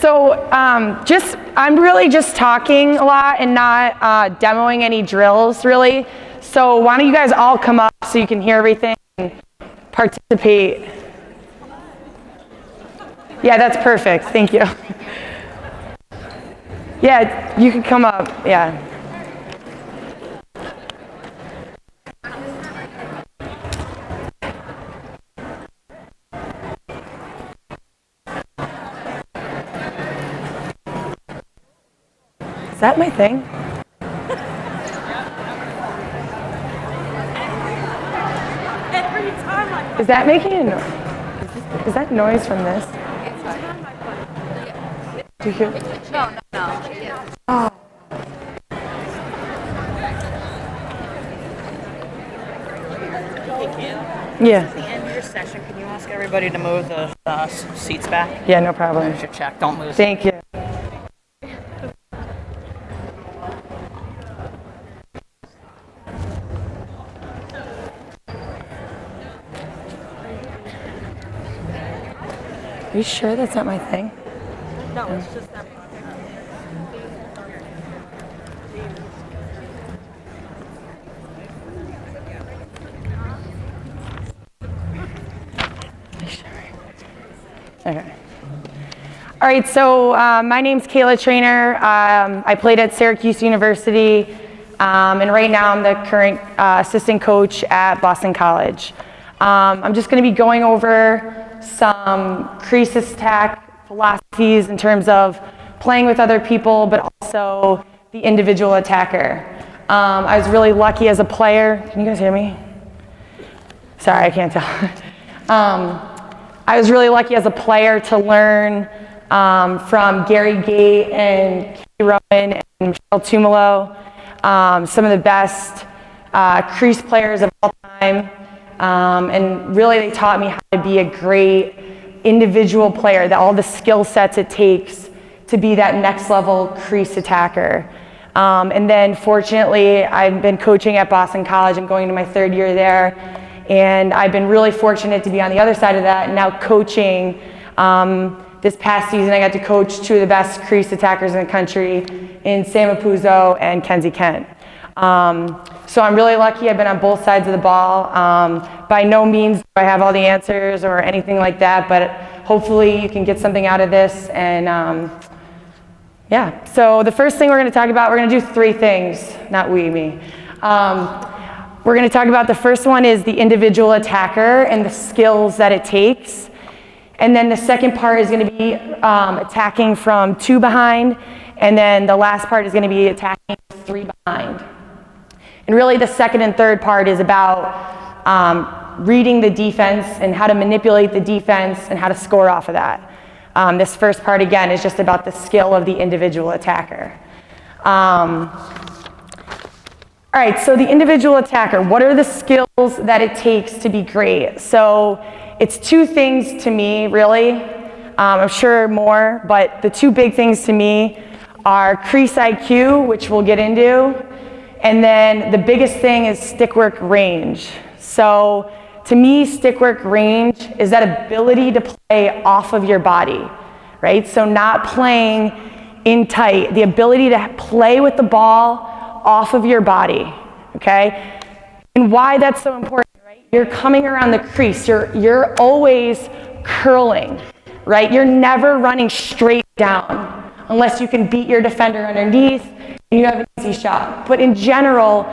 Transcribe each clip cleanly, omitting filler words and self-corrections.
So I'm really just talking a lot and not demoing any drills, really. So why don't you guys all come up so you can hear everything and participate. Yeah, that's perfect. Thank you. Yeah, you can come up. Yeah. Is that my thing? Is that making a noise? Is that noise from this? Do you hear? No. Oh. Yeah. At the end of your session, can you ask everybody to move the seats back? Yeah, no problem. There's your check. Don't move. Thank you. Are you sure that's not my thing? No, it's just that. Okay. All right, so my name's Kayla Treanor. I played at Syracuse University, and right now I'm the current assistant coach at Boston College. I'm just going to be going over some Crease attack philosophies in terms of playing with other people, but also the individual attacker. I was really lucky as a player. Can you guys hear me? Sorry, I can't tell. I was really lucky as a player to learn from Gary Gate and Katie Rowan and Michelle Tumalo, some of the best Crease players of all time. And really they taught me how to be a great individual player, that all the skill sets it takes to be that next level Crease attacker. And then fortunately, I've been coaching at Boston College. I'm going to my third year there. And I've been really fortunate to be on the other side of that and now coaching. This past season, I got to coach two of the best Crease attackers in the country in Sam Apuzzo and Kenzie Kent. So I'm really lucky. I've been on both sides of the ball. By no means do I have all the answers or anything like that, but hopefully you can get something out of this. And yeah, so the first thing we're going to talk about, we're going to do three things, not me. We're going to talk about the first one is the individual attacker and the skills that it takes. And then the second part is going to be attacking from 2 behind. And then the last part is going to be attacking 3 behind. And really the second and third part is about reading the defense and how to manipulate the defense and how to score off of that. This first part, again, is just about the skill of the individual attacker. All right, so the individual attacker, what are the skills that it takes to be great? So it's 2 things to me, really. I'm sure more, but the 2 big things to me are Crease IQ, which we'll get into, and then the biggest thing is stick work range. So to me, stick work range is that ability to play off of your body, right? So not playing in tight, the ability to play with the ball off of your body, okay? And why that's so important, right? You're coming around the crease, you're always curling, right? You're never running straight down unless you can beat your defender underneath and you have an easy shot. But in general,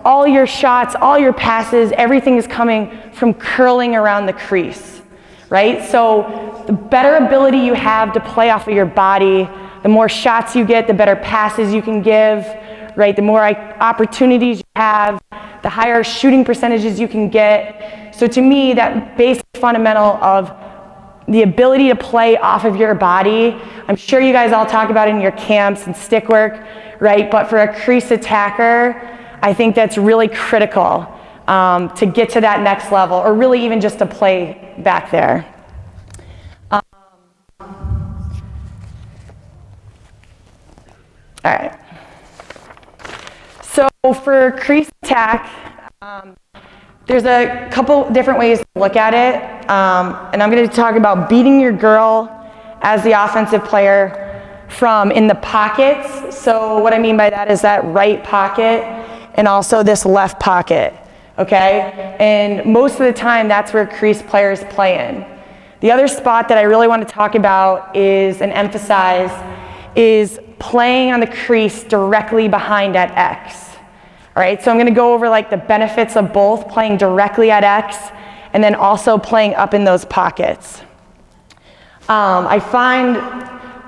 all your shots, all your passes, everything is coming from curling around the crease, right? So the better ability you have to play off of your body, the more shots you get, the better passes you can give, right? The more opportunities you have, the higher shooting percentages you can get. So to me, that basic fundamental of the ability to play off of your body, I'm sure you guys all talk about it in your camps and stick work, right? But for a crease attacker, I think that's really critical to get to that next level, or really even just to play back there. All right. So for crease attack, there's a couple different ways to look at it. And I'm going to talk about beating your girl as the offensive player from in the pockets. So what I mean by that is that right pocket and also this left pocket, okay? And most of the time, that's where crease players play in. The other spot that I really want to talk about is, and emphasize, is playing on the crease directly behind at X. All right, so I'm gonna go over like the benefits of both playing directly at X and then also playing up in those pockets. I find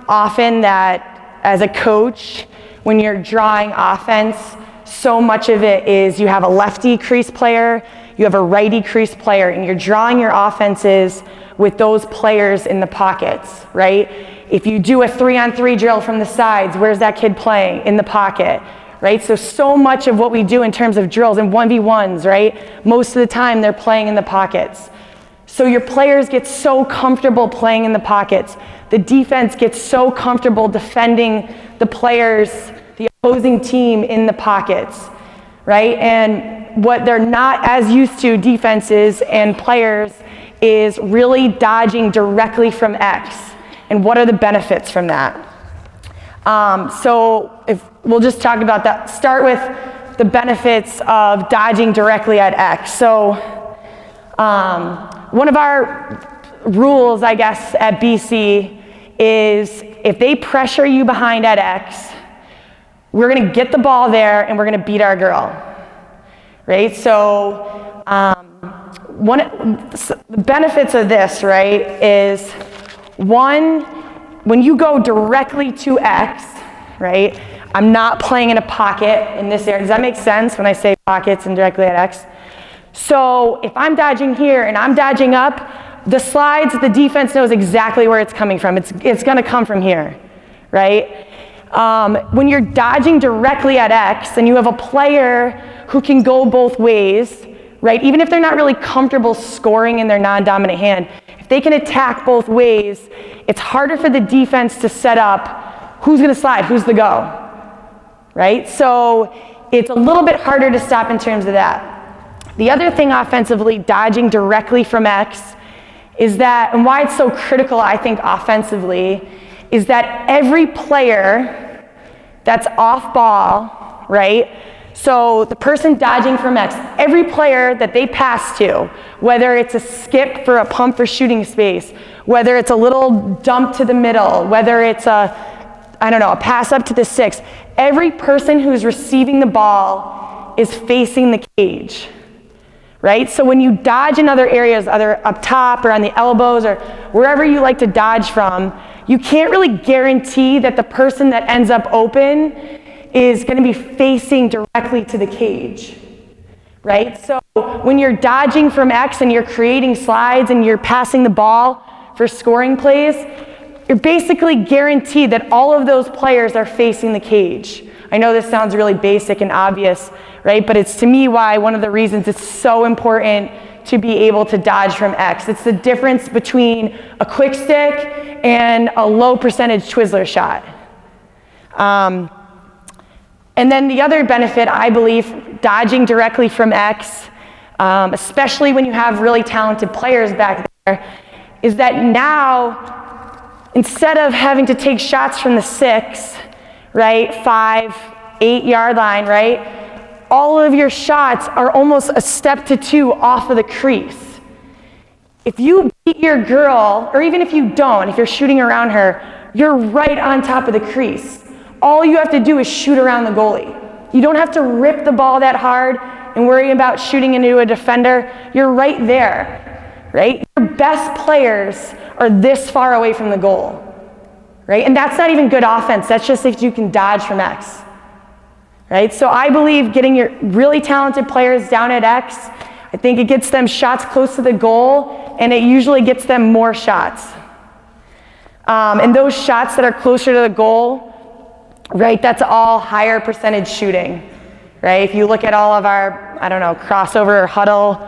often that as a coach, when you're drawing offense, so much of it is you have a lefty crease player, you have a righty crease player, and you're drawing your offenses with those players in the pockets, right? If you do a 3-on-3 drill from the sides, where's that kid playing? In the pocket, right? So much of what we do in terms of drills and 1v1s, right? Most of the time they're playing in the pockets. So your players get so comfortable playing in the pockets. The defense gets so comfortable defending the players, the opposing team in the pockets, right? And what they're not as used to, defenses and players, is really dodging directly from X. And what are the benefits from that? So if we'll just talk about that, start with the benefits of dodging directly at X. So one of our rules, I guess, at BC is if they pressure you behind at X, we're gonna get the ball there and we're gonna beat our girl, right? So the benefits of this, right, is one, when you go directly to X, right, I'm not playing in a pocket in this area. Does that make sense when I say pockets and directly at X? So if I'm dodging here and I'm dodging up, the slides, the defense knows exactly where it's coming from. It's gonna come from here, right? When you're dodging directly at X and you have a player who can go both ways, right? Even if they're not really comfortable scoring in their non-dominant hand, if they can attack both ways, it's harder for the defense to set up who's gonna slide, who's the go, right? So it's a little bit harder to stop in terms of that. The other thing offensively, dodging directly from X, is that, and why it's so critical, I think, offensively, is that every player that's off ball, right? So the person dodging from X, every player that they pass to, whether it's a skip for a pump for shooting space, whether it's a little dump to the middle, whether it's a pass up to the 6, every person who's receiving the ball is facing the cage, right? So when you dodge in other areas, either up top or on the elbows or wherever you like to dodge from, you can't really guarantee that the person that ends up open is going to be facing directly to the cage, right? So when you're dodging from X and you're creating slides and you're passing the ball for scoring plays, you're basically guaranteed that all of those players are facing the cage. I know this sounds really basic and obvious, right? But it's, to me, why one of the reasons it's so important to be able to dodge from X. It's the difference between a quick stick and a low percentage Twizzler shot. And then the other benefit, I believe, dodging directly from X, especially when you have really talented players back there, is that now, instead of having to take shots from the 6, right, 5, 8 yard line, right, all of your shots are almost a step to 2 off of the crease. If you beat your girl, or even if you don't, if you're shooting around her, you're right on top of the crease. All you have to do is shoot around the goalie. You don't have to rip the ball that hard and worry about shooting into a defender. You're right there, right? Your best players are this far away from the goal, right? And that's not even good offense. That's just if you can dodge from X, right? So I believe getting your really talented players down at X, I think it gets them shots close to the goal, and it usually gets them more shots. And those shots that are closer to the goal, right, that's all higher percentage shooting, right? If you look at all of our, crossover, huddle,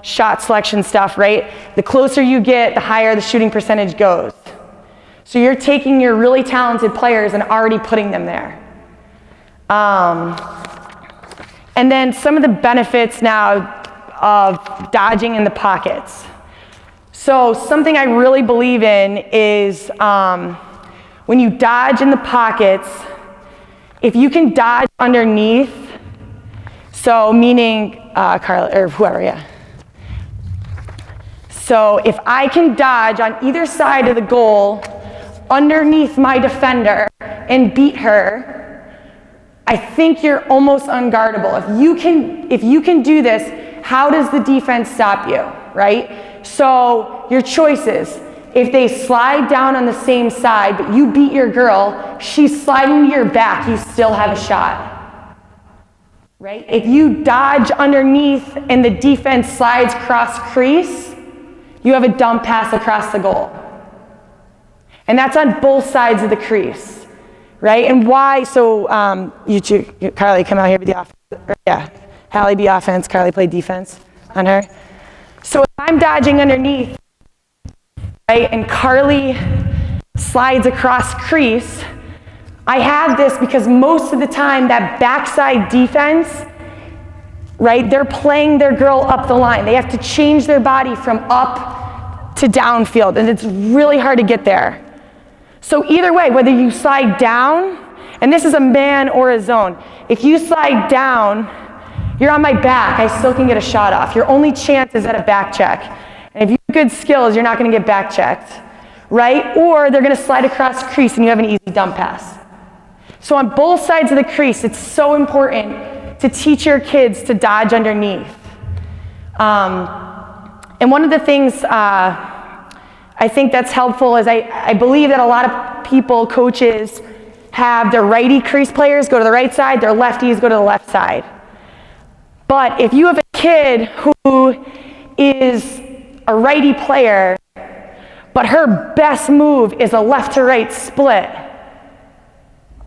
shot selection stuff, right? The closer you get, the higher the shooting percentage goes. So you're taking your really talented players and already putting them there. And then some of the benefits now of dodging in the pockets. So something I really believe in is when you dodge in the pockets, if you can dodge underneath, so meaning Carla, or whoever, yeah. So if I can dodge on either side of the goal underneath my defender and beat her, I think you're almost unguardable. If you can do this, how does the defense stop you, right? So your choices. If they slide down on the same side, but you beat your girl, she's sliding to your back, you still have a shot, right? If you dodge underneath and the defense slides cross crease, you have a dump pass across the goal. And that's on both sides of the crease, right? And why, so you two, Carly, come out here, be the offense. Yeah, Hallie be offense, Carly play defense on her. So if I'm dodging underneath, right, and Carly slides across crease, I have this because most of the time that backside defense, right, they're playing their girl up the line. They have to change their body from up to downfield, and it's really hard to get there. So either way, whether you slide down, and this is a man or a zone, if you slide down, you're on my back, I still can get a shot off. Your only chance is at a back check. And if you have good skills, you're not gonna get back checked, right? Or they're gonna slide across crease and you have an easy dump pass. So on both sides of the crease, it's so important to teach your kids to dodge underneath. And one of the things I think that's helpful is I believe that a lot of people, coaches, have their righty crease players go to the right side, their lefties go to the left side. But if you have a kid who is a righty player, but her best move is a left to right split,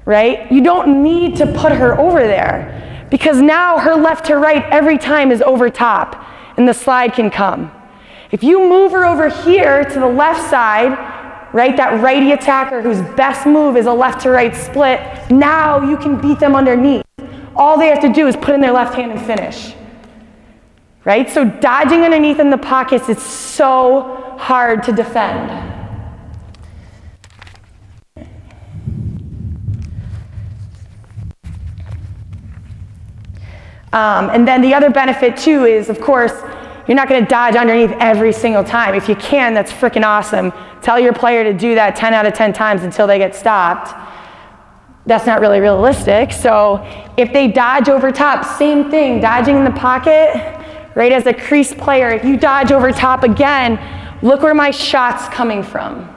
right? You don't need to put her over there because now her left to right every time is over top and the slide can come. If you move her over here to the left side, right, that righty attacker whose best move is a left to right split, now you can beat them underneath. All they have to do is put in their left hand and finish, right? So dodging underneath in the pockets is so hard to defend. And then the other benefit too is, of course, you're not going to dodge underneath every single time. If you can, that's freaking awesome. Tell your player to do that 10 out of 10 times until they get stopped. That's not really realistic. So if they dodge over top, same thing, dodging in the pocket, right? As a crease player, if you dodge over top again, look where my shot's coming from,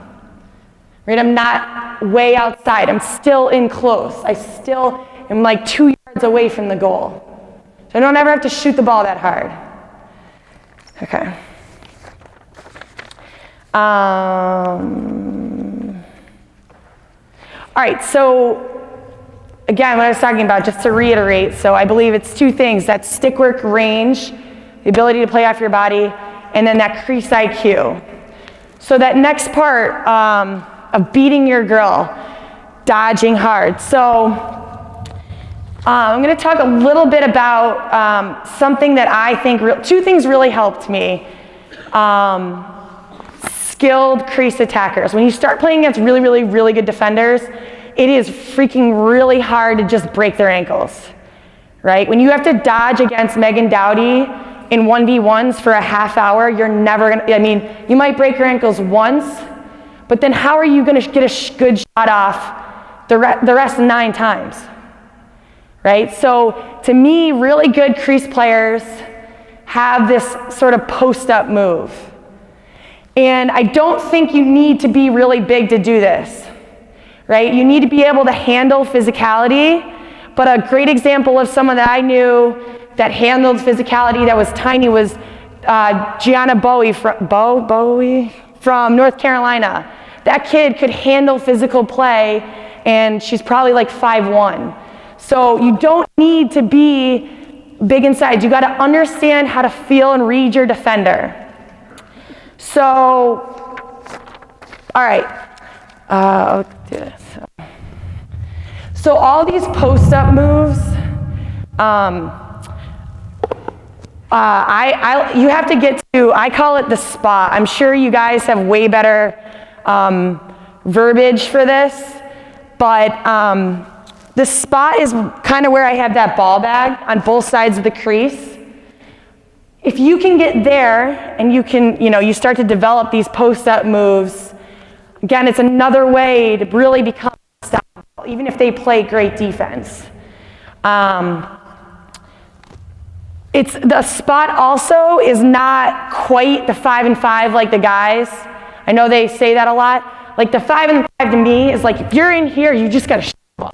right? I'm not way outside. I'm still in close. I still am like 2 yards away from the goal. So I don't ever have to shoot the ball that hard. Okay. All right, so again, what I was talking about, just to reiterate, so I believe it's two things, that stick work range, the ability to play off your body, and then that crease IQ. So that next part of beating your girl, dodging hard. So I'm going to talk a little bit about something that I think, two things really helped me. Skilled crease attackers. When you start playing against really, really, really good defenders, it is freaking really hard to just break their ankles, right? When you have to dodge against Megan Dowdy in 1v1s for a half hour, you're never going to, I mean, you might break your ankles once, but then how are you going to get a good shot off the rest 9 times? Right? So to me, really good crease players have this sort of post-up move. And I don't think you need to be really big to do this, right? You need to be able to handle physicality, but a great example of someone that I knew that handled physicality that was tiny was Gianna Bowie from North Carolina. That kid could handle physical play, and she's probably like 5'1". So you don't need to be big inside. You got to understand how to feel and read your defender. So, all right, I'll do this. So all these post-up moves, you have to get to, I call it the spot. I'm sure you guys have way better verbiage for this, but the spot is kind of where I have that ball bag on both sides of the crease. If you can get there and you can, you start to develop these post-up moves, again, it's another way to really become unstoppable, even if they play great defense. It's the spot also is not quite the 5 and 5 like the guys. I know they say that a lot. Like the 5 and 5 to me is like if you're in here, you just gotta shoot the ball.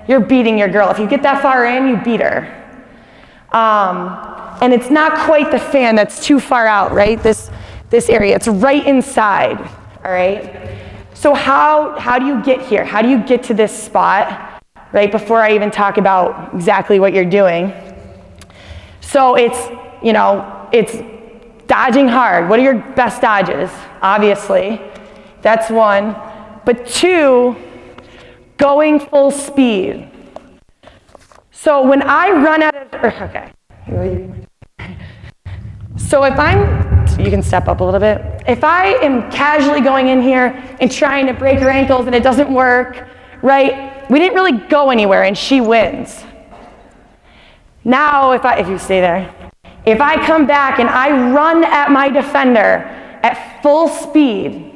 You're beating your girl. If you get that far in, you beat her. And it's not quite the fan that's too far out, right? This area, it's right inside, all right? So how do you get here? How do you get to this spot, right? Before I even talk about exactly what you're doing. So it's dodging hard. What are your best dodges? Obviously, that's one. But 2, going full speed. So when I run out of, okay. So you can step up a little bit. If I am casually going in here and trying to break her ankles and it doesn't work, right? We didn't really go anywhere and she wins. Now, if you stay there, if I come back and I run at my defender at full speed,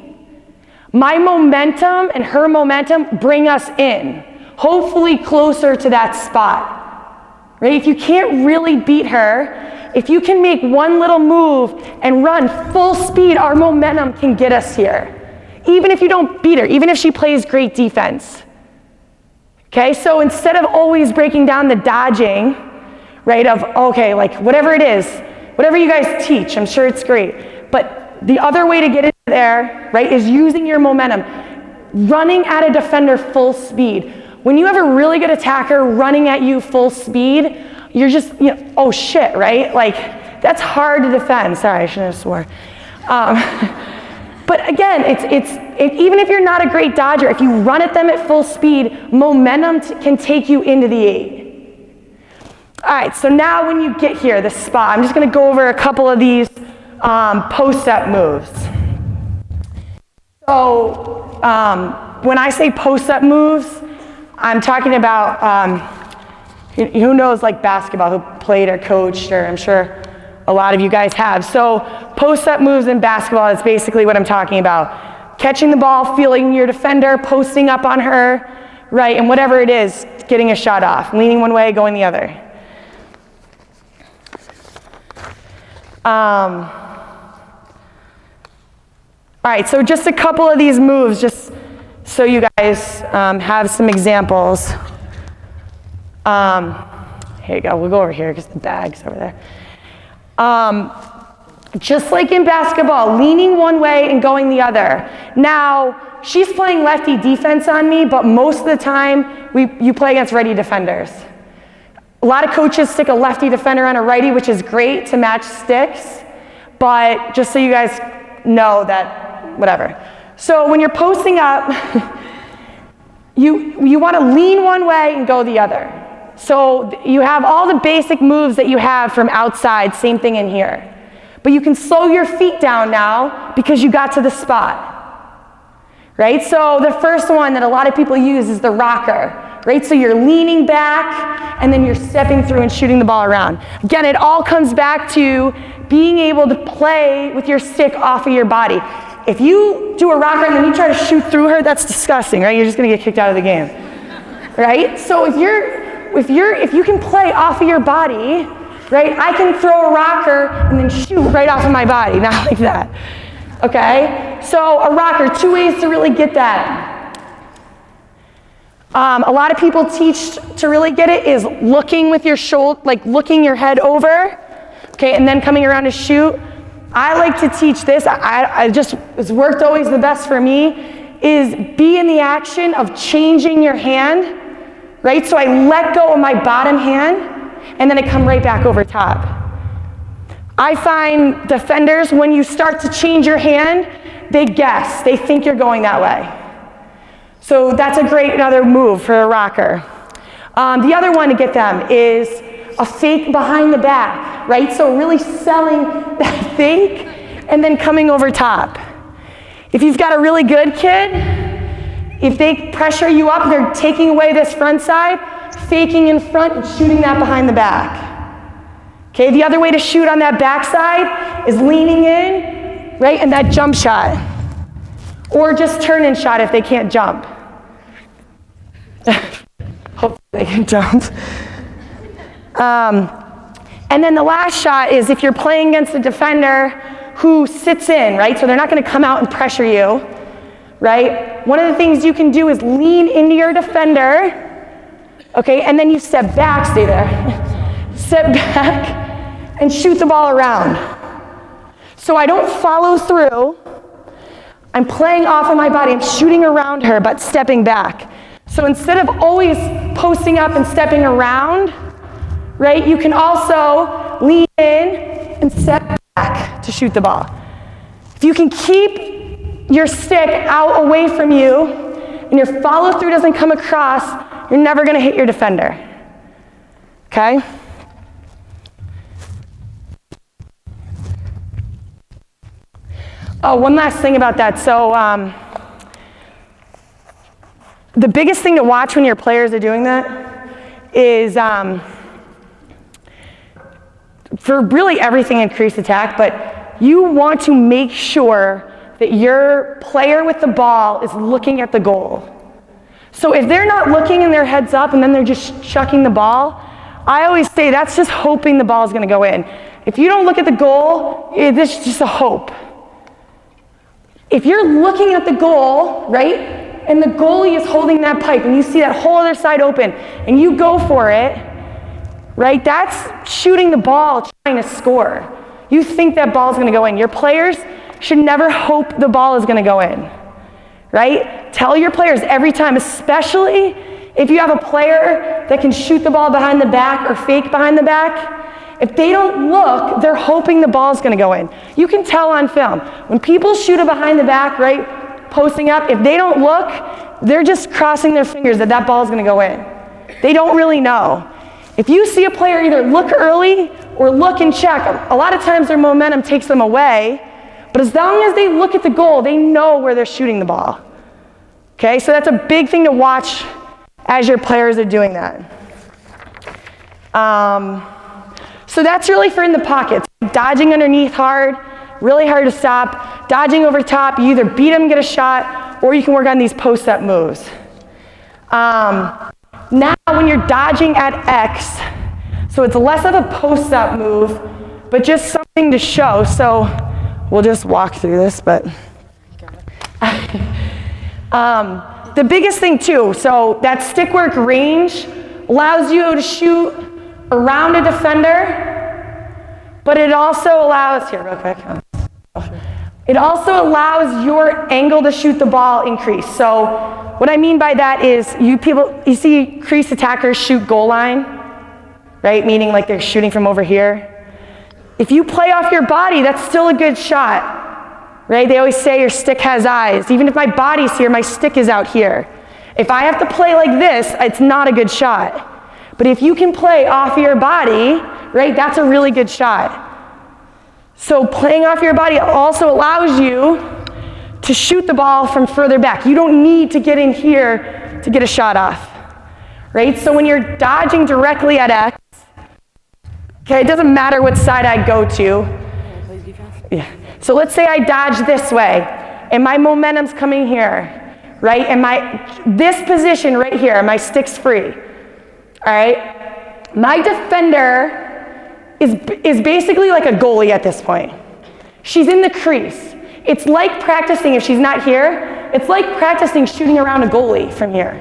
my momentum and her momentum bring us in, hopefully closer to that spot, right? If you can't really beat her, if you can make one little move and run full speed, our momentum can get us here. Even if you don't beat her, even if she plays great defense. Okay, so instead of always breaking down the dodging, right, of, okay, like whatever it is, whatever you guys teach, I'm sure it's great. But the other way to get in there, right, is using your momentum. Running at a defender full speed. When you have a really good attacker running at you full speed, you're just, oh shit, right? Like, that's hard to defend. Sorry, I shouldn't have swore. But again, even if you're not a great dodger, if you run at them at full speed, momentum can take you into the 8. All right, so now when you get here, the spot, I'm just gonna go over a couple of these post-up moves. So when I say post-up moves, I'm talking about, who knows like basketball, who played or coached, or I'm sure a lot of you guys have. So post-up moves in basketball is basically what I'm talking about. Catching the ball, feeling your defender, posting up on her, right, and whatever it is, getting a shot off, leaning one way, going the other. All right, so just a couple of these moves, just so you guys have some examples. Here you go, we'll go over here because the bag's over there. Just like in basketball, leaning one way and going the other. Now, she's playing lefty defense on me, but most of the time, you play against righty defenders. A lot of coaches stick a lefty defender on a righty, which is great to match sticks, but just so you guys know that, whatever. So when you're posting up, you want to lean one way and go the other. So you have all the basic moves that you have from outside, same thing in here. But you can slow your feet down now because you got to the spot, right? So the first one that a lot of people use is the rocker. Right, so you're leaning back and then you're stepping through and shooting the ball around. Again, it all comes back to being able to play with your stick off of your body. If you do a rocker and then you try to shoot through her, that's disgusting, right? You're just gonna get kicked out of the game, right? So if you can play off of your body, right? I can throw a rocker and then shoot right off of my body, not like that, okay? So a rocker, 2 ways to really get that. A lot of people teach to really get it is looking with your shoulder, like looking your head over, okay, and then coming around to shoot. I like to teach this, it's worked always the best for me, is be in the action of changing your hand, right? So I let go of my bottom hand, and then I come right back over top. I find defenders, when you start to change your hand, they guess, they think you're going that way. So that's a great another move for a rocker. The other one to get them is a fake behind the back, right? So really selling that fake and then coming over top. If you've got a really good kid, If they pressure you up, they're taking away this front side, faking in front and shooting that behind the back. Okay, the other way to shoot on that back side is leaning in, right, and that jump shot. Or just turn and shot if they can't jump. Hopefully they can jump. And then the last shot is if you're playing against a defender who sits in, right? So they're not going to come out and pressure you, right? One of the things you can do is lean into your defender, okay? And then you step back, stay there. Step back and shoot the ball around. So I don't follow through. I'm playing off of my body. I'm shooting around her, but stepping back. So instead of always posting up and stepping around, right, you can also lean in and step back to shoot the ball. If you can keep your stick out away from you and your follow through doesn't come across, you're never going to hit your defender. Okay? Oh, one last thing about that. So the biggest thing to watch when your players are doing that is for really everything in crease attack, but you want to make sure that your player with the ball is looking at the goal. So if they're not looking and their head's up and then they're just chucking the ball, I always say that's just hoping the ball is going to go in. If you don't look at the goal, this is just a hope. If you're looking at the goal, right, and the goalie is holding that pipe and you see that whole other side open and you go for it, right, that's shooting the ball, trying to score. You think that ball's going to go in. Your players should never hope the ball is going to go in, right? Tell your players every time, especially if you have a player that can shoot the ball behind the back or fake behind the back. If they don't look, they're hoping the ball's going to go in. You can tell on film. When people shoot it behind the back, right, posting up, if they don't look, they're just crossing their fingers that that ball's going to go in. They don't really know. If you see a player either look early or look and check, a lot of times their momentum takes them away, but as long as they look at the goal, they know where they're shooting the ball. Okay, so that's a big thing to watch as your players are doing that. So that's really for in the pockets. Dodging underneath hard, really hard to stop. Dodging over top, you either beat them, get a shot, or you can work on these post-up moves. Now when you're dodging at X, so it's less of a post-up move, but just something to show. So we'll just walk through this, but the biggest thing too, so that stick work range allows you to shoot around a defender, but it also allows, here real quick, it also allows your angle to shoot the ball increase. So what I mean by that is you see crease attackers shoot goal line, right? Meaning like they're shooting from over here. If you play off your body, that's still a good shot, right? They always say your stick has eyes. Even if my body's here, my stick is out here. If I have to play like this, it's not a good shot. But if you can play off your body, right, that's a really good shot. So playing off your body also allows you to shoot the ball from further back. You don't need to get in here to get a shot off, right? So when you're dodging directly at X, okay, it doesn't matter what side I go to. Yeah. So let's say I dodge this way, and my momentum's coming here, right? And this position right here, my stick's free. All right, my defender is basically like a goalie at this point. She's in the crease. It's like practicing, if she's not here, it's like practicing shooting around a goalie from here,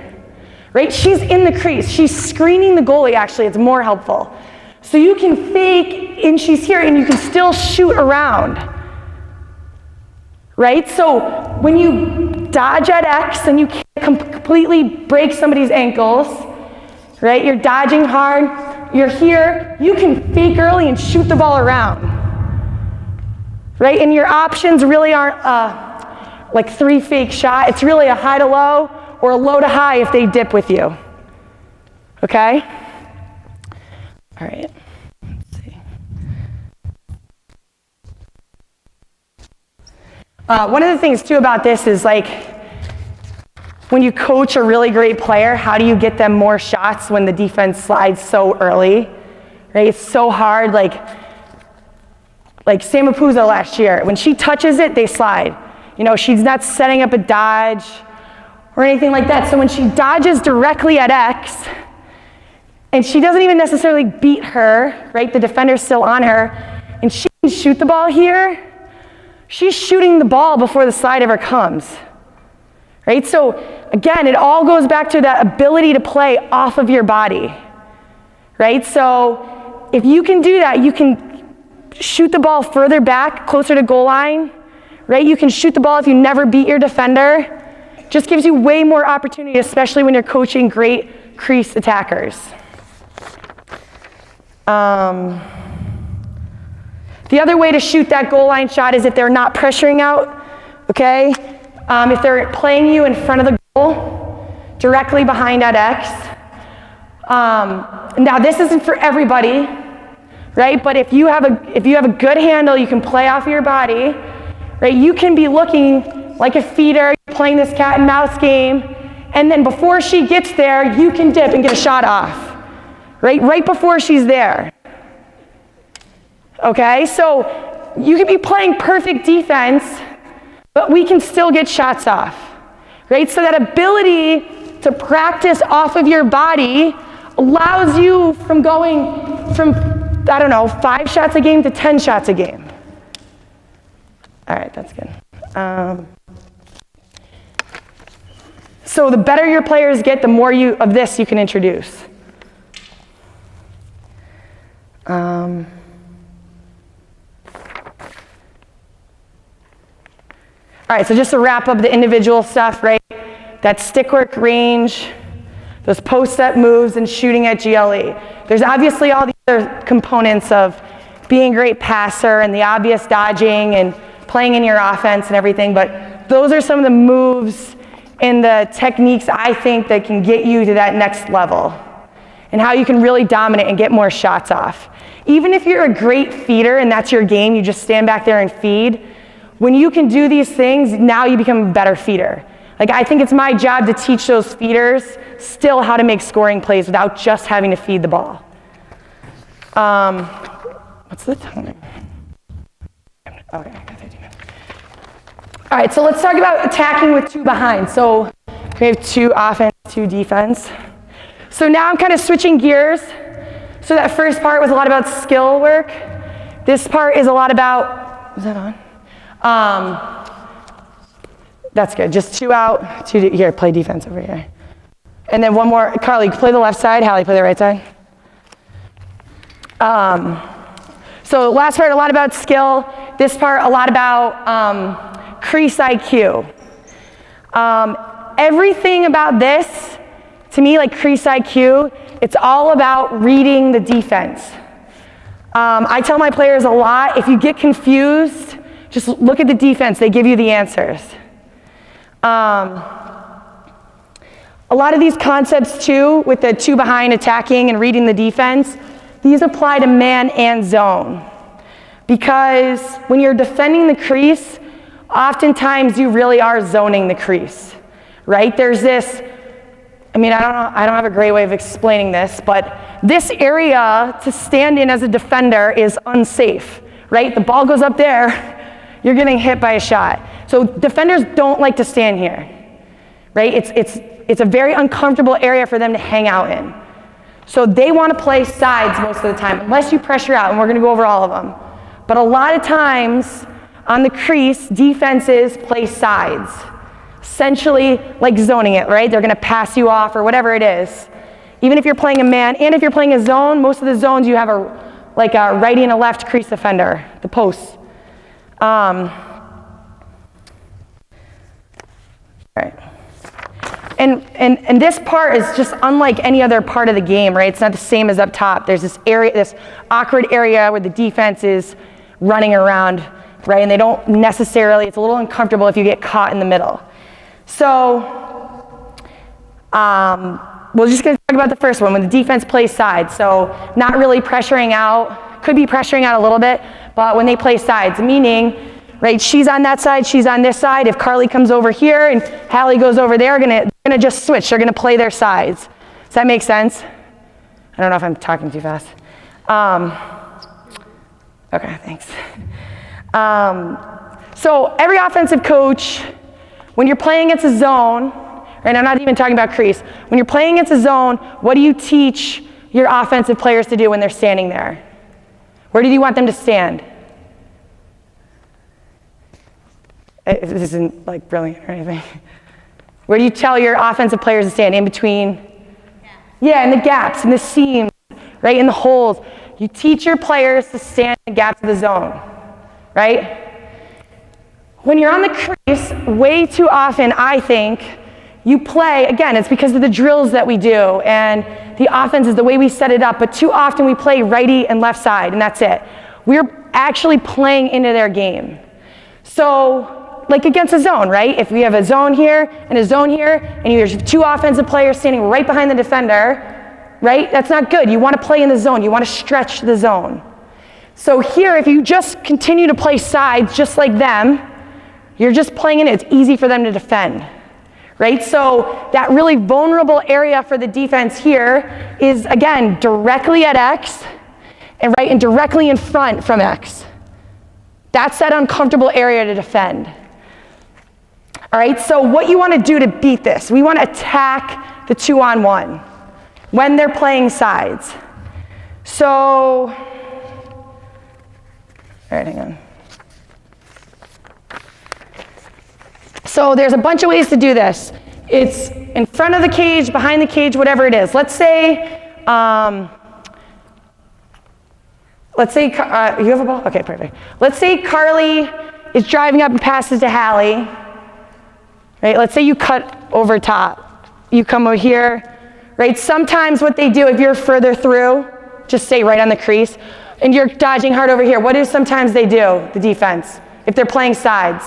right? She's in the crease. She's screening the goalie, actually. It's more helpful. So you can fake, and she's here, and you can still shoot around, right? So when you dodge at X and you can't completely break somebody's ankles, right? You're dodging hard, you're here, you can fake early and shoot the ball around, right? And your options really aren't like 3 fake shot. It's really a high to low or a low to high if they dip with you, okay? All right, let's see. One of the things too about this is like, when you coach a really great player, how do you get them more shots when the defense slides so early, right? It's so hard, like Sam Apuzzo last year. When she touches it, they slide. You know, she's not setting up a dodge or anything like that. So when she dodges directly at X, and she doesn't even necessarily beat her, right? The defender's still on her, and she can shoot the ball here, she's shooting the ball before the slide ever comes, right? So again, it all goes back to that ability to play off of your body, right? So if you can do that, you can shoot the ball further back, closer to goal line, right? You can shoot the ball if you never beat your defender. Just gives you way more opportunity, especially when you're coaching great crease attackers. The other way to shoot that goal line shot is if they're not pressuring out, okay? If they're playing you in front of the goal, directly behind at X. Now this isn't for everybody, right? But if you have a good handle, you can play off your body, right? You can be looking like a feeder, playing this cat and mouse game, and then before she gets there, you can dip and get a shot off, right? Right before she's there. Okay, so you can be playing perfect defense, but we can still get shots off, right? So that ability to practice off of your body allows you from going from, 5 shots a game to 10 shots a game. All right, that's good. So the better your players get, the more of this you can introduce. All right, so just to wrap up the individual stuff, right? That stick work range, those post-up moves, and shooting at GLE. There's obviously all the other components of being a great passer and the obvious dodging and playing in your offense and everything, but those are some of the moves and the techniques I think that can get you to that next level and how you can really dominate and get more shots off. Even if you're a great feeder and that's your game, you just stand back there and feed, when you can do these things, now you become a better feeder. Like, I think it's my job to teach those feeders still how to make scoring plays without just having to feed the ball. What's the time? Okay, I got 15 minutes. All right, so let's talk about attacking with 2 behind. So we have 2 offense, 2 defense. So now I'm kind of switching gears. So that first part was a lot about skill work. This part is a lot about, is that on? That's good. Just 2 out. 2 here. Play defense over here. And then one more. Carly, play the left side. Hallie, play the right side. So last part, a lot about skill. This part, a lot about crease IQ. Everything about this, to me, like crease IQ, it's all about reading the defense. I tell my players a lot, if you get confused, just look at the defense. They give you the answers. A lot of these concepts too, with the 2 behind attacking and reading the defense, these apply to man and zone. Because when you're defending the crease, oftentimes you really are zoning the crease, right? There's this, I don't have a great way of explaining this, but this area to stand in as a defender is unsafe, right? The ball goes up there, you're getting hit by a shot. So defenders don't like to stand here, right? It's a very uncomfortable area for them to hang out in. So they want to play sides most of the time, unless you pressure out, and we're going to go over all of them. But a lot of times on the crease, defenses play sides, essentially like zoning it, right? They're going to pass you off or whatever it is. Even if you're playing a man, and if you're playing a zone, most of the zones you have a righty and a left crease defender, the posts. All right. And this part is just unlike any other part of the game, right? It's not the same as up top. There's this area, this awkward area where the defense is running around, right? And they don't necessarily, it's a little uncomfortable if you get caught in the middle. So, we're just gonna talk about the first one, when the defense plays sides. So not really pressuring out, could be pressuring out a little bit, but when they play sides, meaning, right, she's on that side, she's on this side. If Carly comes over here and Hallie goes over there, gonna just switch. They're gonna play their sides. Does that make sense? I don't know if I'm talking too fast. Okay, thanks. So every offensive coach, when you're playing against a zone, and I'm not even talking about crease, when you're playing against a zone, what do you teach your offensive players to do when they're standing there? Where do you want them to stand? This isn't like brilliant or anything. Where do you tell your offensive players to stand? In between? Yeah, in the gaps, in the seams, right, in the holes. You teach your players to stand in the gaps of the zone, right? When you're on the crease, way too often, I think, you play, again, it's because of the drills that we do, and the offense is the way we set it up, but too often we play righty and left side, and that's it. We're actually playing into their game. So, like against a zone, right? If we have a zone here and a zone here, and there's two offensive players standing right behind the defender, right? That's not good. You want to play in the zone. You want to stretch the zone. So here, if you just continue to play sides just like them, you're just playing in it. It's easy for them to defend. Right? So that really vulnerable area for the defense here is, again, directly at X and directly in front from X. That's that uncomfortable area to defend. All right, so what you want to do to beat this, we want to attack the 2-on-1 when they're playing sides. So, all right, hang on. So there's a bunch of ways to do this. It's in front of the cage, behind the cage, whatever it is. Let's say you have a ball? Okay, perfect. Let's say Carly is driving up and passes to Hallie. Right? Let's say you cut over top. You come over here. Right? Sometimes what they do, if you're further through, just say right on the crease, and you're dodging hard over here, what do sometimes they do, the defense, if they're playing sides?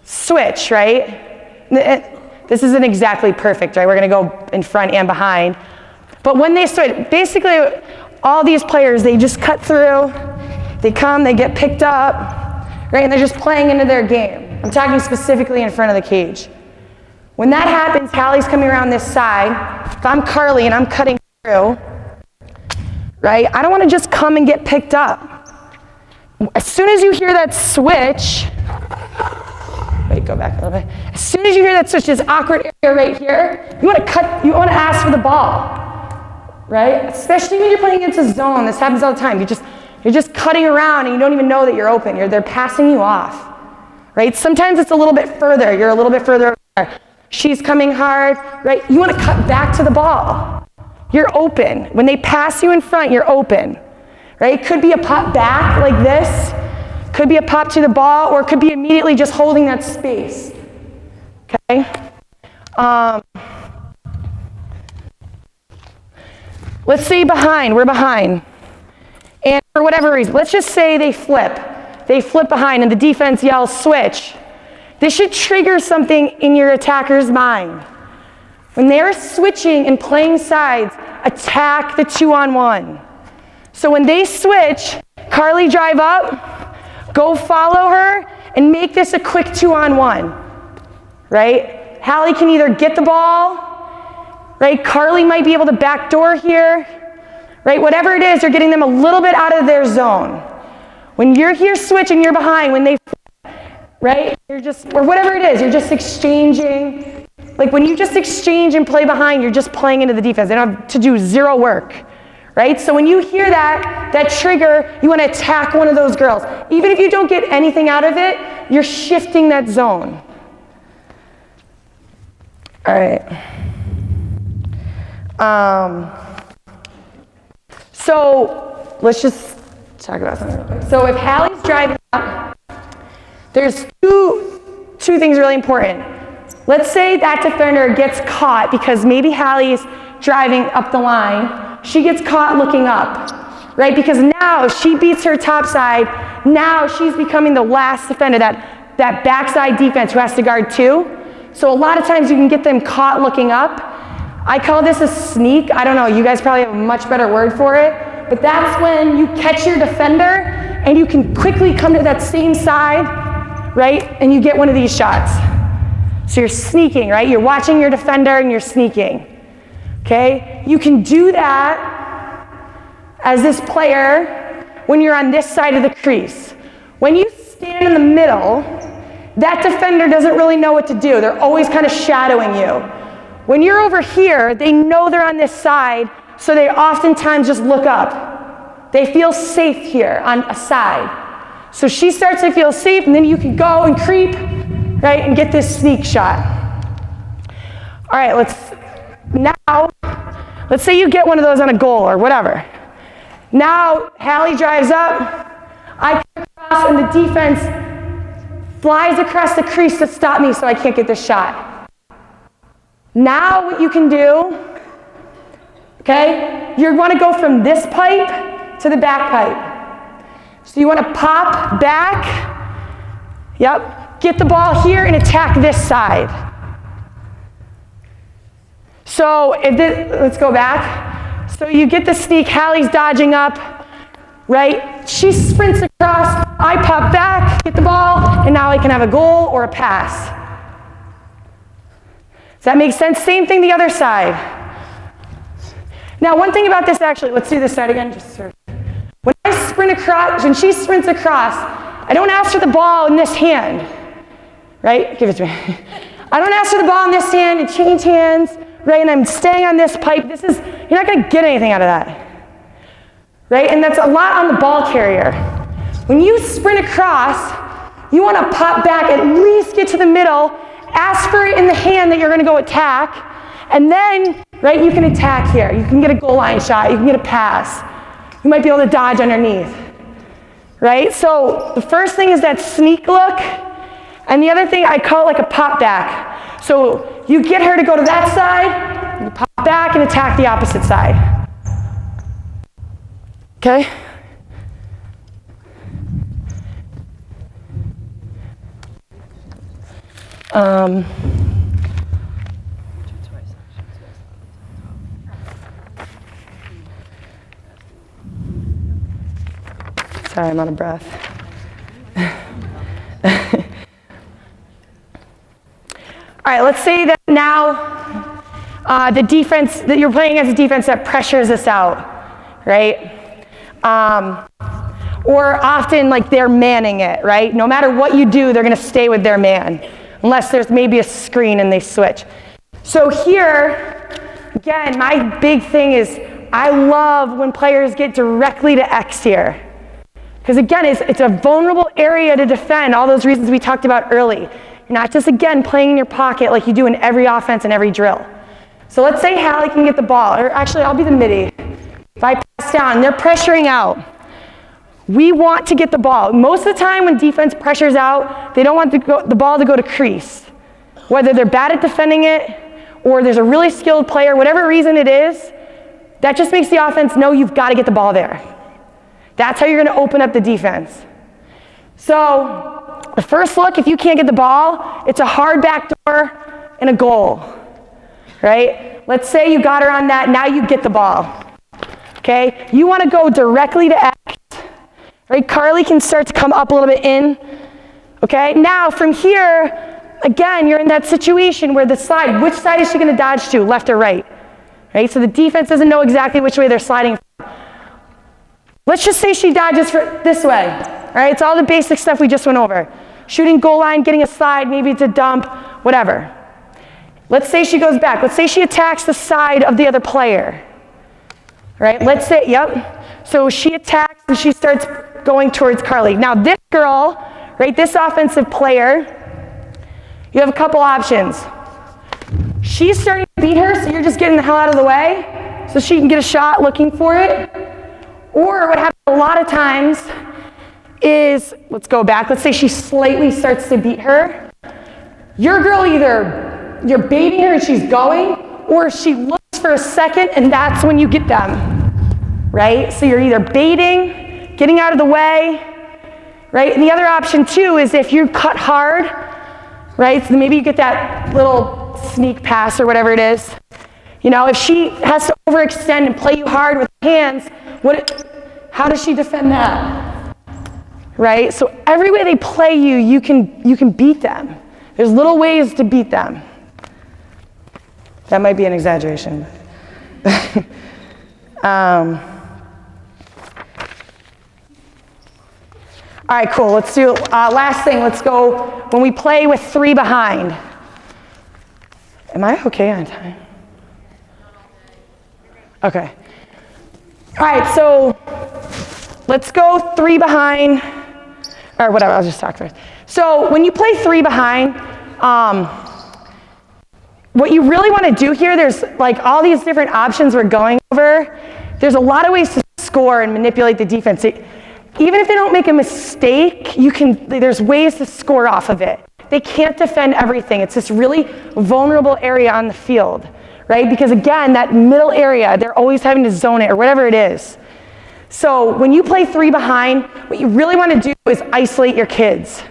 Switch, right? This isn't exactly perfect, right? We're going to go in front and behind. But when they switch, basically all these players, they just cut through, they come, they get picked up, right? And they're just playing into their game. I'm talking specifically in front of the cage. When that happens, Hallie's coming around this side. If I'm Carly and I'm cutting through, right? I don't want to just come and get picked up. As soon as you hear that switch, wait, go back a little bit. As soon as you hear that switch, this awkward area right here, you want to cut, you want to ask for the ball, right? Especially when you're playing against a zone. This happens all the time. You're just cutting around and you don't even know that you're open. They're passing you off, right? Sometimes it's a little bit further. You're a little bit further over there. She's coming hard, right? You want to cut back to the ball. You're open. When they pass you in front, you're open, right? It could be a pop back like this. Could be a pop to the ball, or it could be immediately just holding that space. Okay? Let's say behind, we're behind. And for whatever reason, let's just say they flip. They flip behind and the defense yells, switch. This should trigger something in your attacker's mind. When they're switching and playing sides, attack the 2-on-1. So when they switch, Carly drive up, go follow her, and make this a quick 2-on-1, right? Hallie can either get the ball, right? Carly might be able to backdoor here, right? Whatever it is, you're getting them a little bit out of their zone. When you're here switching, you're behind. When they, right? You're just, or whatever it is, you're just exchanging. Like when you just exchange and play behind, you're just playing into the defense. They don't have to do zero work. Right? So when you hear that trigger, you want to attack one of those girls. Even if you don't get anything out of it, you're shifting that zone. All right. So let's just talk about something real quick. So if Hallie's driving up, there's two things really important. Let's say that defender gets caught because maybe Hallie's driving up the line. She gets caught looking up, right? Because now she beats her top side. Now she's becoming the last defender, that backside defense who has to guard two. So a lot of times you can get them caught looking up. I call this a sneak. I don't know, you guys probably have a much better word for it. But that's when you catch your defender and you can quickly come to that same side, right? And you get one of these shots. So you're sneaking, right? You're watching your defender and you're sneaking, okay? You can do that as this player when you're on this side of the crease. When you stand in the middle, that defender doesn't really know what to do. They're always kind of shadowing you. When you're over here, they know they're on this side, so they oftentimes just look up. They feel safe here on a side. So she starts to feel safe, and then you can go and creep, right, and get this sneak shot. All right, let's say you get one of those on a goal or whatever. Now, Hallie drives up, I come across, and the defense flies across the crease to stop me so I can't get this shot. Now what you can do, okay, you want to go from this pipe to the back pipe. So you want to pop back, yep, get the ball here and attack this side. So let's go back. So you get the sneak, Hallie's dodging up, right? She sprints across, I pop back, get the ball, and now I can have a goal or a pass. Does that make sense? Same thing the other side. Now one thing about this actually, let's do this side again, just sort of. When she sprints across, I don't ask for the ball in this hand, right? Give it to me. I don't ask for the ball in this hand and change hands, right? And I'm staying on this pipe. You're not going to get anything out of that, right? And that's a lot on the ball carrier. When you sprint across, you want to pop back, at least get to the middle, ask for it in the hand that you're going to go attack, and then, right, you can attack here. You can get a goal line shot. You can get a pass. You might be able to dodge underneath, right? So the first thing is that sneak look, and the other thing, I call it like a pop back. So you get her to go to that side, you pop back and attack the opposite side. Okay? Sorry, I'm out of breath. All right, let's say that now the defense, that you're playing against a defense that pressures us out, right? Or often like they're manning it, right? No matter what you do, they're gonna stay with their man, unless there's maybe a screen and they switch. So here, again, my big thing is I love when players get directly to X here. Because again, it's a vulnerable area to defend, all those reasons we talked about early. You're not just, again, playing in your pocket like you do in every offense and every drill. So let's say Hallie can get the ball, or actually I'll be the midi. If I pass down, they're pressuring out. We want to get the ball. Most of the time when defense pressures out, they don't want the ball to go to crease. Whether they're bad at defending it, or there's a really skilled player, whatever reason it is, that just makes the offense know you've got to get the ball there. That's how you're going to open up the defense. So the first look, if you can't get the ball, it's a hard back door and a goal, right? Let's say you got her on that, now you get the ball, okay? You want to go directly to X, right? Carly can start to come up a little bit in, okay? Now from here, again, you're in that situation where the slide, which side is she going to dodge to, left or right, right? So the defense doesn't know exactly which way they're sliding. Let's just say she dodges this way, all right? It's all the basic stuff we just went over. Shooting goal line, getting a slide, maybe it's a dump, whatever. Let's say she goes back. Let's say she attacks the side of the other player, right? Let's say, yep. So she attacks and she starts going towards Carly. Now this girl, right, this offensive player, you have a couple options. She's starting to beat her, so you're just getting the hell out of the way so she can get a shot looking for it. Or what happens a lot of times is, let's go back, let's say she slightly starts to beat her. Your girl either, you're baiting her and she's going, or she looks for a second and that's when you get them, right? So you're either baiting, getting out of the way, right? And the other option too is if you cut hard, right? So maybe you get that little sneak pass or whatever it is. You know, if she has to overextend and play you hard with hands, how does she defend that? Right? So every way they play you, you can beat them. There's little ways to beat them. That might be an exaggeration. All right, cool. Let's do last thing. Let's go when we play with 3 behind. Am I okay on time? Okay. All right, so let's go 3 behind, or whatever, I'll just talk first. So when you play 3 behind, what you really want to do here, there's like all these different options we're going over. There's a lot of ways to score and manipulate the defense. Even if they don't make a mistake, there's ways to score off of it. They can't defend everything. It's this really vulnerable area on the field, right? Because again, that middle area, they're always having to zone it or whatever it is. So when you play 3 behind, what you really want to do is isolate your kids.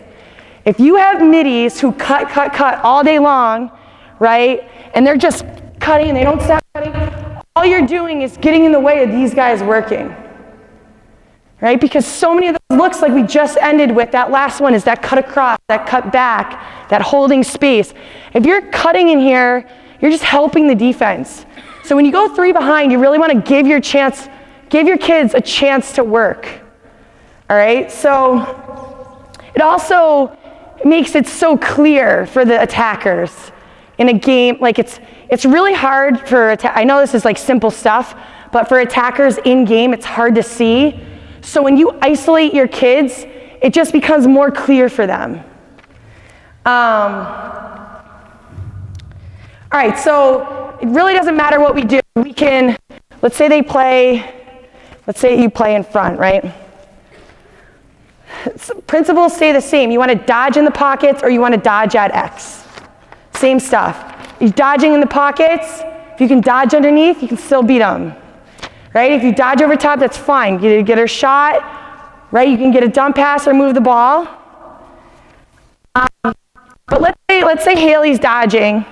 If you have middies who cut all day long, right, and they're just cutting and they don't stop cutting, all you're doing is getting in the way of these guys working, right? Because so many of those looks like we just ended with, that last one is that cut across, that cut back, that holding space. If you're cutting in here, you're just helping the defense. So when you go 3 behind, you really want to give your kids a chance to work, all right? So it also makes it so clear for the attackers in a game. Like it's really hard for, I know this is like simple stuff, but for attackers in game, it's hard to see. So when you isolate your kids, it just becomes more clear for them. All right, so it really doesn't matter what we do. We can, let's say you play in front, right? Principles stay the same. You want to dodge in the pockets or you want to dodge at X. Same stuff. You're dodging in the pockets. If you can dodge underneath, you can still beat them. Right? If you dodge over top, that's fine. You get her shot, right? You can get a dump pass or move the ball. But let's say Haley's dodging,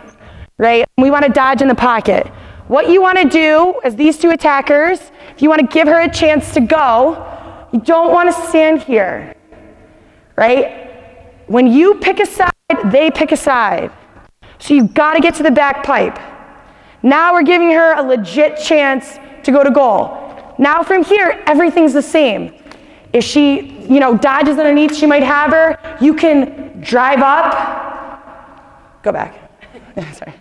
right? We want to dodge in the pocket. What you want to do as these 2 attackers, if you want to give her a chance to go, you don't want to stand here, right? When you pick a side, they pick a side. So you've got to get to the back pipe. Now we're giving her a legit chance to go to goal. Now from here, everything's the same. If she, dodges underneath, she might have her. You can drive up. Go back. Sorry.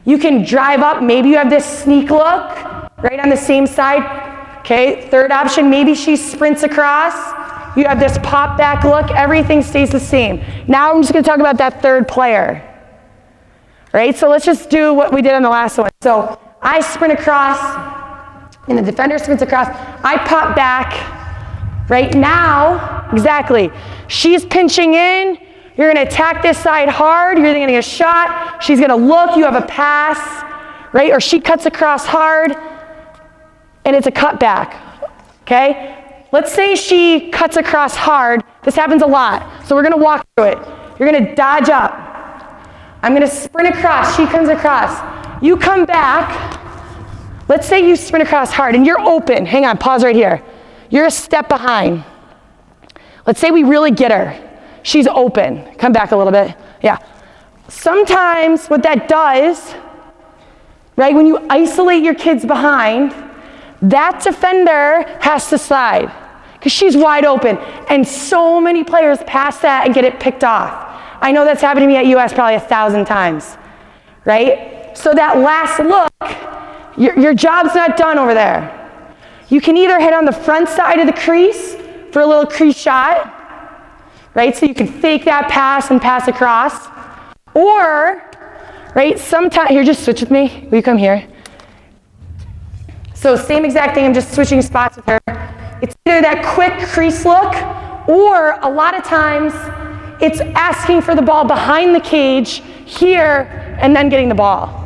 You can drive up. Maybe you have this sneak look right on the same side. Okay, 3rd option, maybe she sprints across. You have this pop back look. Everything stays the same. Now I'm just going to talk about that 3rd player. Right, so let's just do what we did on the last one. So I sprint across, and the defender sprints across. I pop back. Right now, exactly. She's pinching in. You're going to attack this side hard. You're going to get a shot. She's going to look. You have a pass, right? Or she cuts across hard, and it's a cut back, okay? Let's say she cuts across hard. This happens a lot, so we're going to walk through it. You're going to dodge up. I'm going to sprint across. She comes across. You come back. Let's say you sprint across hard, and you're open. Hang on, pause right here. You're a step behind. Let's say we really get her. She's open. Come back a little bit. Yeah. Sometimes what that does, right, when you isolate your kids behind, that defender has to slide because she's wide open. And so many players pass that and get it picked off. I know that's happened to me at US probably 1,000 times, right? So that last look, your job's not done over there. You can either hit on the front side of the crease for a little crease shot, right? So you can fake that pass and pass across. Or, right, sometimes, here, just switch with me. Will you come here? So same exact thing, I'm just switching spots with her. It's either that quick crease look, or a lot of times, it's asking for the ball behind the cage here and then getting the ball.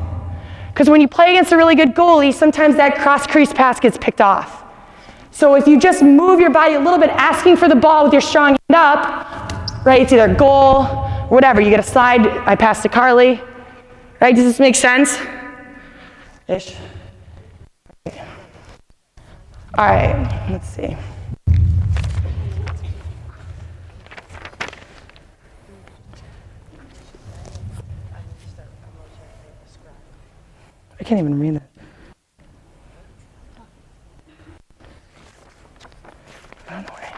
Because when you play against a really good goalie, sometimes that cross crease pass gets picked off. So if you just move your body a little bit, asking for the ball with your strong hand up, right, it's either goal, or whatever. You get a slide, I pass to Carly. Right, does this make sense? Ish. All right, let's see. I can't even read that. I don't know where.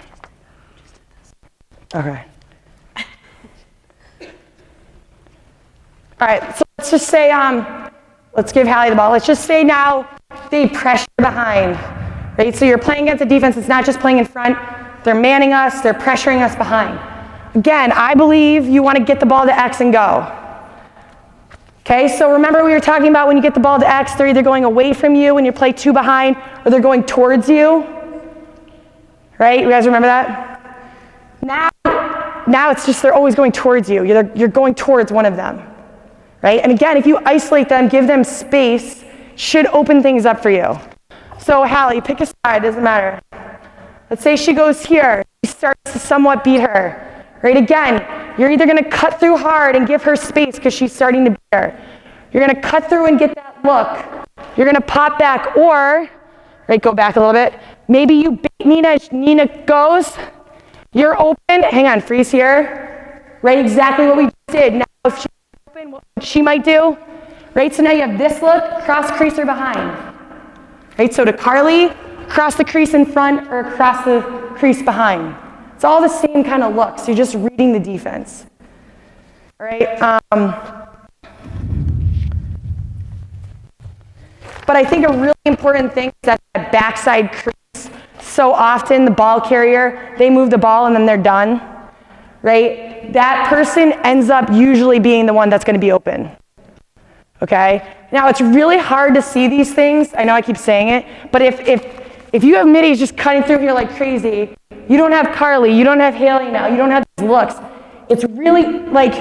Okay. All right, so let's just say, let's give Hallie the ball. Let's just say now they pressure behind, right? So you're playing against a defense. It's not just playing in front. They're manning us. They're pressuring us behind. Again, I believe you want to get the ball to X and go. Okay, so remember we were talking about when you get the ball to X, they're either going away from you when you play 2 behind, or they're going towards you. Right? You guys remember that? Now it's just they're always going towards you. You're going towards one of them. Right? And again, if you isolate them, give them space, should open things up for you. So Hallie, pick a side, doesn't matter. Let's say she goes here. She starts to somewhat beat her. Right? Again, you're either going to cut through hard and give her space because she's starting to beat her. You're going to cut through and get that look. You're going to pop back, or, right, go back a little bit. Maybe you bait Nina. Nina goes. You're open. Hang on, freeze here. Right, exactly what we just did. Now, if she's open, what she might do. Right, so now you have this look, cross crease or behind. Right, so to Carly, cross the crease in front or cross the crease behind. It's all the same kind of looks. You're just reading the defense. All right. But I think a really important thing is that backside crease. So often the ball carrier, they move the ball and then they're done. Right? That person ends up usually being the one that's going to be open. Okay? Now it's really hard to see these things. I know I keep saying it, but if you have middies just cutting through here like crazy, you don't have Carly, you don't have Haley now, you don't have these looks. It's really like,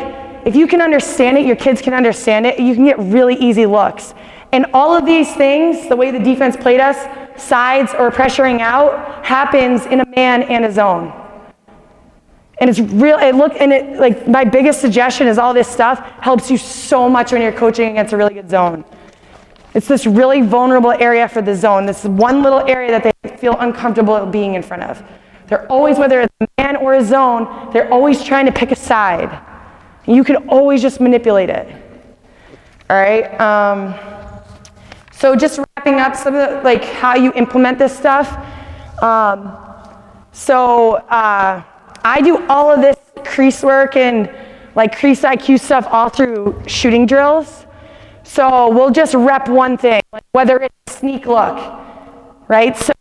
if you can understand it, your kids can understand it, you can get really easy looks. And all of these things, the way the defense played us, sides or pressuring out, happens in a man and a zone. And it's real, like my biggest suggestion is all this stuff helps you so much when you're coaching against a really good zone. It's this really vulnerable area for the zone. This one little area that they feel uncomfortable being in front of. They're always, whether it's a man or a zone, they're always trying to pick a side. And you can always just manipulate it. All right. So just wrapping up some of the, like how you implement this stuff. I do all of this crease work and like crease IQ stuff all through shooting drills. So we'll just rep one thing, like whether it's a sneak look, right? So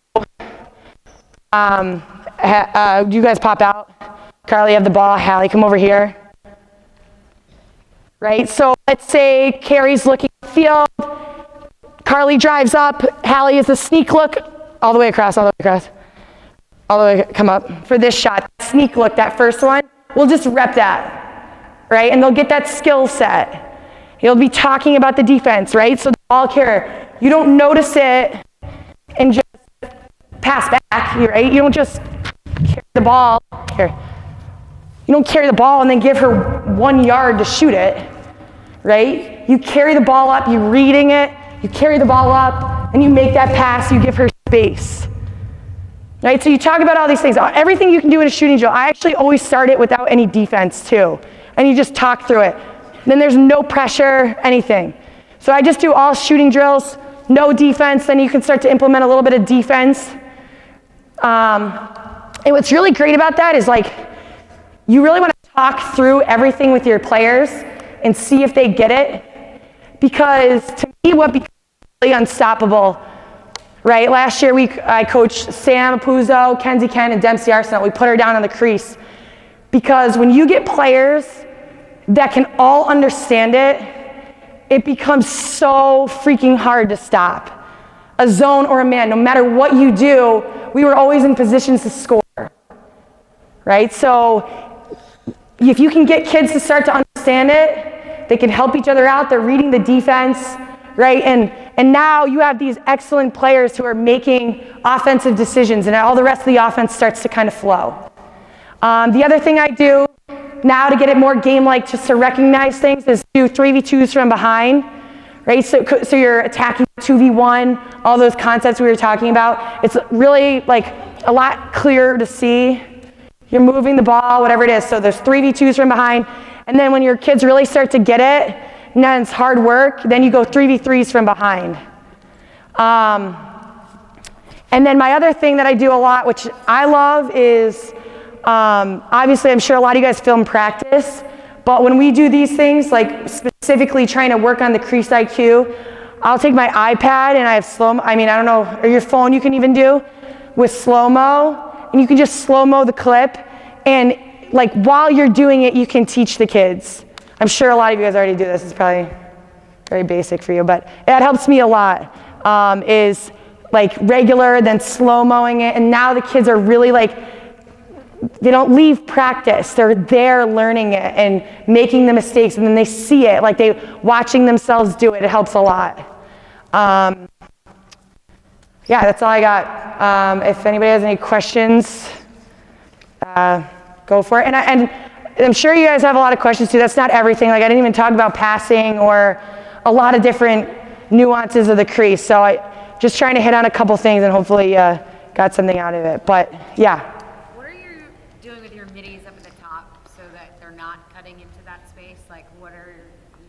do you guys pop out? Carly, you have the ball. Hallie, come over here. Right? So let's say Carrie's looking at the field. Carly drives up. Hallie is a sneak look. All the way across, all the way across. All the way, come up. For this shot, sneak look, that first one, we'll just rep that. Right? And they'll get that skill set. He'll be talking about the defense, right? So the ball carrier, you don't notice it and just pass back, right? You don't just carry the ball. You don't carry the ball and then give her 1 yard to shoot it, right? You carry the ball up, you're reading it, you carry the ball up, and you make that pass, you give her space. Right? So you talk about all these things, everything you can do in a shooting drill. I actually always start it without any defense too, and you just talk through it. Then there's no pressure, anything. So I just do all shooting drills, no defense, then you can start to implement a little bit of defense. And what's really great about that is like, you really want to talk through everything with your players and see if they get it. Because to me, what becomes really unstoppable, right? Last year I coached Sam Apuzzo, Kenzie Ken, and Dempsey Arsenal. We put her down on the crease. Because when you get players that can all understand it, it becomes so freaking hard to stop. A zone or a man, no matter what you do, we were always in positions to score, right? So if you can get kids to start to understand it, they can help each other out, they're reading the defense, right? And now you have these excellent players who are making offensive decisions, and all the rest of the offense starts to kind of flow. The other thing I do now to get it more game-like, just to recognize things, is do 3v2s from behind, right? So you're attacking 2v1, all those concepts we were talking about. It's really like a lot clearer to see. You're moving the ball, whatever it is. So there's 3v2s from behind. And then when your kids really start to get it, and then it's hard work, then you go 3v3s from behind. And then my other thing that I do a lot, which I love, is obviously I'm sure a lot of you guys film practice, but when we do these things, like specifically trying to work on the crease IQ, I'll take my iPad and I have I don't know, or your phone you can even do with slow-mo, and you can just slow-mo the clip, and like while you're doing it, you can teach the kids. I'm sure a lot of you guys already do this. It's probably very basic for you, but that helps me a lot, is like regular, then slow-moing it, and now the kids are really like, they don't leave practice. They're there learning it and making the mistakes, and then they see it, like watching themselves do it. It helps a lot. Yeah, that's all I got. If anybody has any questions, go for it. And I'm sure you guys have a lot of questions too. That's not everything. Like I didn't even talk about passing or a lot of different nuances of the crease. So I just trying to hit on a couple things and hopefully got something out of it. But yeah. What are you doing with your middies up at the top so that they're not cutting into that space? Like what are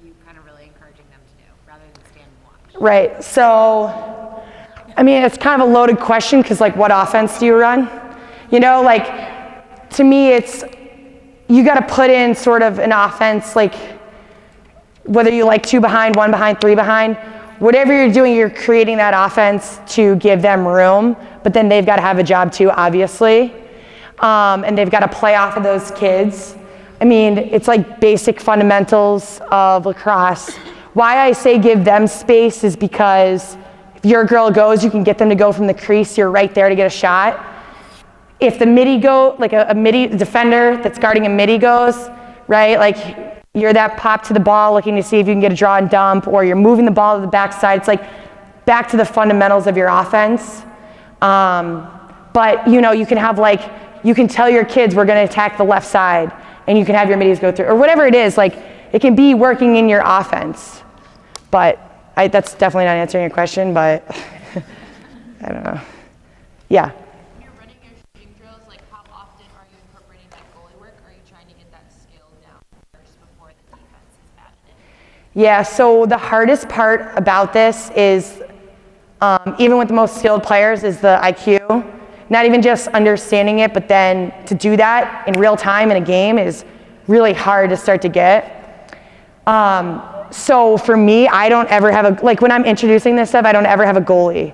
you kind of really encouraging them to do rather than stand and watch? Right. So, I mean, it's kind of a loaded question because like what offense do you run? You know, like to me it's, you got to put in sort of an offense, like whether you like 2 behind, 1 behind, 3 behind, whatever you're doing, you're creating that offense to give them room, but then they've got to have a job too, obviously. And they've got to play off of those kids. I mean, it's like basic fundamentals of lacrosse. Why I say give them space is because if your girl goes, you can get them to go from the crease, you're right there to get a shot. If the midi like a midi defender that's guarding a midi goes, right, like you're that pop to the ball looking to see if you can get a draw and dump, or you're moving the ball to the backside. It's like back to the fundamentals of your offense. But you know, you can have like, you can tell your kids we're gonna attack the left side and you can have your middies go through, or whatever it is, like it can be working in your offense. But that's definitely not answering your question, but I don't know. Yeah. Yeah, so the hardest part about this is, even with the most skilled players, is the IQ. Not even just understanding it, but then to do that in real time in a game is really hard to start to get. So for me, I don't ever have like when I'm introducing this stuff, I don't ever have a goalie.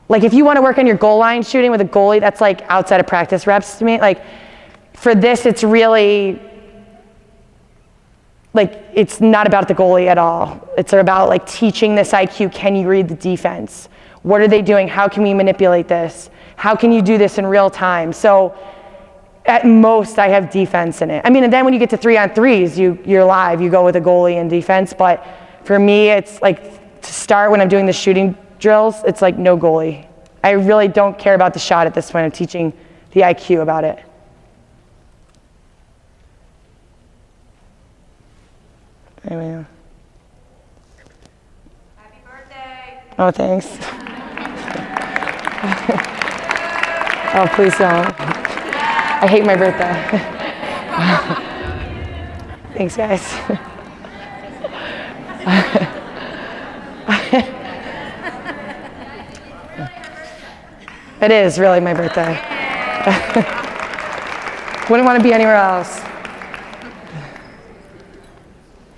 Like if you want to work on your goal line shooting with a goalie, that's like outside of practice reps to me. Like for this, it's really, like it's not about the goalie at all. It's about like teaching this IQ. Can you read the defense? What are they doing? How can we manipulate this? How can you do this in real time? So at most I have defense in it. I mean, and then when you get to 3-on-3s, you're live, you go with a goalie and defense. But for me, it's like to start when I'm doing the shooting drills, it's like no goalie. I really don't care about the shot at this point. I'm teaching the IQ about it. Anyway. Happy birthday. Oh, thanks. Oh, please don't. I hate my birthday. Thanks, guys. It is really my birthday. Wouldn't want to be anywhere else.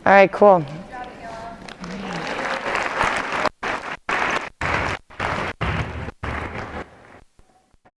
All right, cool.